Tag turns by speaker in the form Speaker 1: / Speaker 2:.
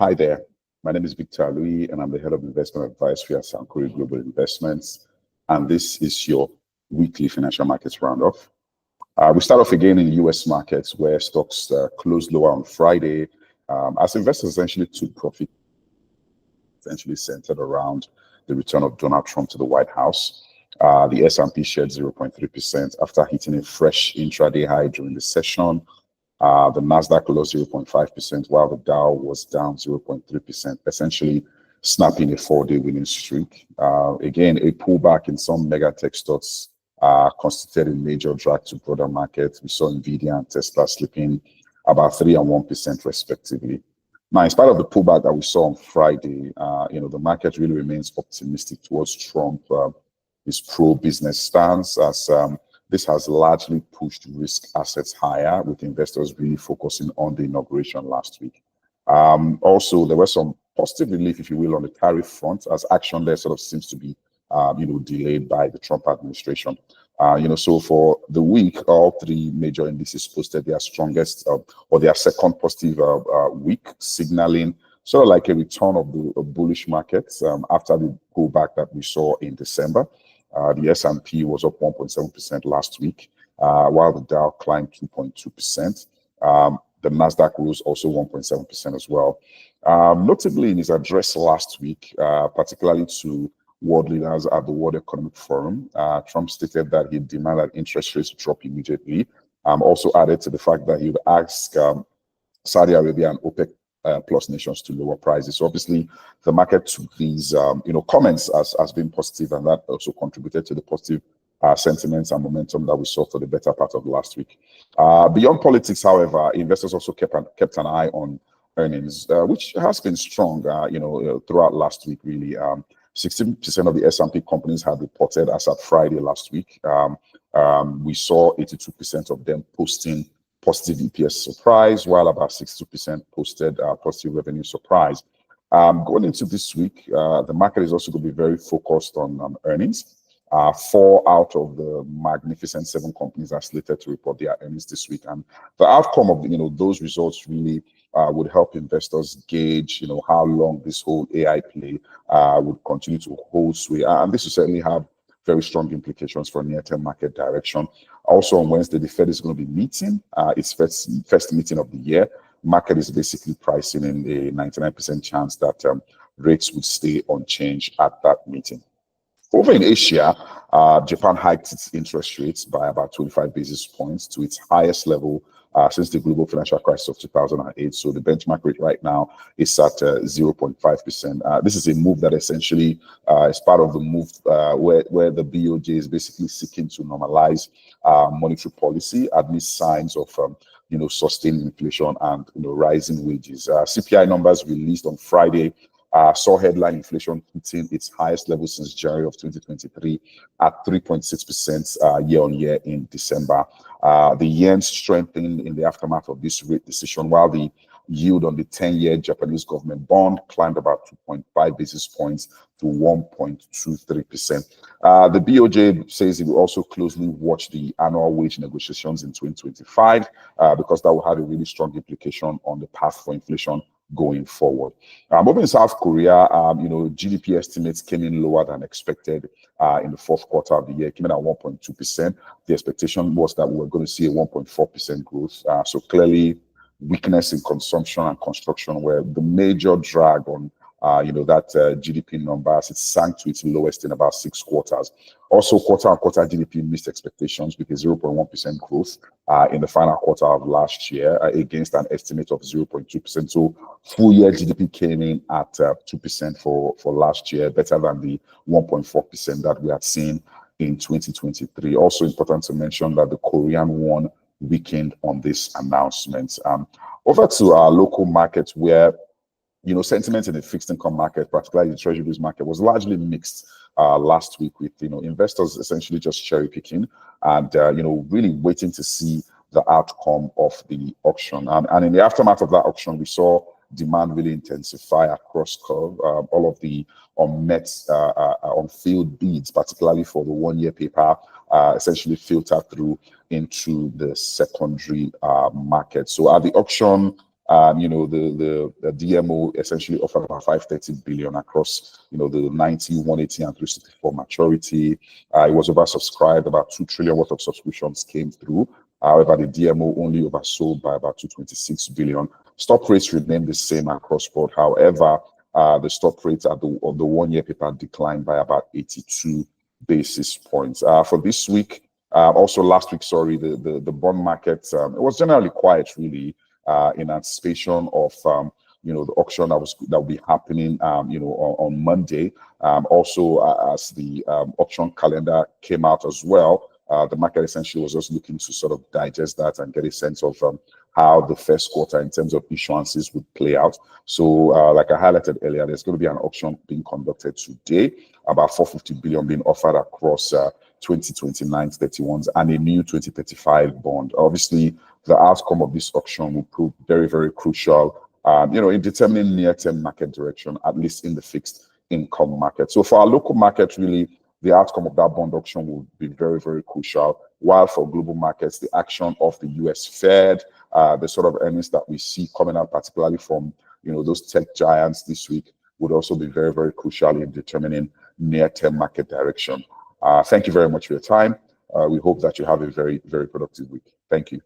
Speaker 1: Hi there. My name is Victor Louis, and I'm the head of investment advisory at Sankore Global Investments. And this is your weekly financial markets roundup. We start off again in the US markets where stocks closed lower on Friday as investors essentially took profit, essentially centered around the return of Donald Trump to the White House. The S&P shed 0.3% after hitting a fresh intraday high during the session. The Nasdaq lost 0.5%, while the Dow was down 0.3%, essentially snapping a four-day winning streak. Again, a pullback in some mega tech stocks constituted a major drag to broader markets. We saw Nvidia and Tesla slipping about 3% and 1% respectively. Now, in spite of the pullback that we saw on Friday, the market really remains optimistic towards Trump, his pro-business stance, as this has largely pushed risk assets higher, with investors really focusing on the inauguration last week. Also, there was some positive relief, if you will, on the tariff front, as action there sort of seems to be, delayed by the Trump administration. So for the week, all three major indices posted their strongest or their second positive week, signaling sort of like a return of the bullish markets after the pullback that we saw in December. The S&P was up 1.7% last week, while the Dow climbed 2.2%. The Nasdaq rose also 1.7% as well. Notably, in his address last week, particularly to world leaders at the World Economic Forum, Trump stated that he'd demand that interest rates drop immediately. Also added to the fact that he would ask Saudi Arabia and OPEC plus nations to lower prices. So obviously, the market took these, comments as being positive, and that also contributed to the positive sentiments and momentum that we saw for the better part of last week. Beyond politics, however, investors also kept an eye on earnings, which has been strong, throughout last week. Really, 16% of the S&P companies had reported as at Friday last week. We saw 82% of them posting positive EPS surprise, while about 62% posted positive revenue surprise. Going into this week, the market is also going to be very focused on earnings. 4 out of the magnificent 7 companies are slated to report their earnings this week, and the outcome of those results really would help investors gauge how long this whole AI play would continue to hold sway, and this will certainly have very strong implications for near-term market direction. Also on Wednesday, the Fed is going to be meeting its first meeting of the year. Market is basically pricing in a 99% chance that rates would stay unchanged at that meeting. Over in Asia, Japan hiked its interest rates by about 25 basis points to its highest level since the global financial crisis of 2008. So the benchmark rate right now is at 0.5%. This is a move that essentially is part of the move where the BOJ is basically seeking to normalize monetary policy amidst signs of sustained inflation and rising wages. CPI numbers released on Friday saw headline inflation hitting its highest level since January of 2023 at 3.6% year on year in December. The yen strengthened in the aftermath of this rate decision, while the yield on the 10-year Japanese government bond climbed about 2.5 basis points to 1.23%. The BOJ says it will also closely watch the annual wage negotiations in 2025 because that will have a really strong implication on the path for inflation going forward. Moving to South Korea, GDP estimates came in lower than expected in the fourth quarter of the year, came in at 1.2%. The expectation was that we were going to see a 1.4% growth. So clearly, weakness in consumption and construction were the major drag on that GDP number, as it sank to its lowest in about 6 quarters. Also, quarter-on-quarter GDP missed expectations with a 0.1% growth in the final quarter of last year against an estimate of 0.2%. So full-year GDP came in at 2% for last year, better than the 1.4% that we had seen in 2023. Also important to mention that the Korean won weakened on this announcement. Over to our local markets, where sentiment in the fixed income market, particularly the treasuries market, was largely mixed last week, with investors essentially just cherry picking and really waiting to see the outcome of the auction. And in the aftermath of that auction, we saw demand really intensify across curve. All of the unmet on-field bids, particularly for the one-year paper, essentially filtered through into the secondary market. So at the auction, The DMO essentially offered about 530 billion across, the 90, 180, and 364 maturity. It was oversubscribed. About 2 trillion worth of subscriptions came through. However, the DMO only oversold by about 226 billion. Stop rates remained the same across board. However, the stop rate of the 1-year paper declined by about 82 basis points. For this week, also last week, sorry, the bond market, it was generally quiet, really, in anticipation of the auction that will be happening on Monday. As the auction calendar came out as well, the market essentially was just looking to sort of digest that and get a sense of how the first quarter in terms of issuances would play out. So like I highlighted earlier, there's going to be an auction being conducted today, about 450 billion being offered across 2029 31s and a new 2035 bond. Obviously, the outcome of this auction will prove very, very crucial, in determining near-term market direction, at least in the fixed income market. So for our local market, really, the outcome of that bond auction will be very, very crucial. While for global markets, the action of the US Fed, the sort of earnings that we see coming out, particularly from those tech giants this week, would also be very, very crucial in determining near-term market direction. Thank you very much for your time. We hope that you have a very, very productive week. Thank you.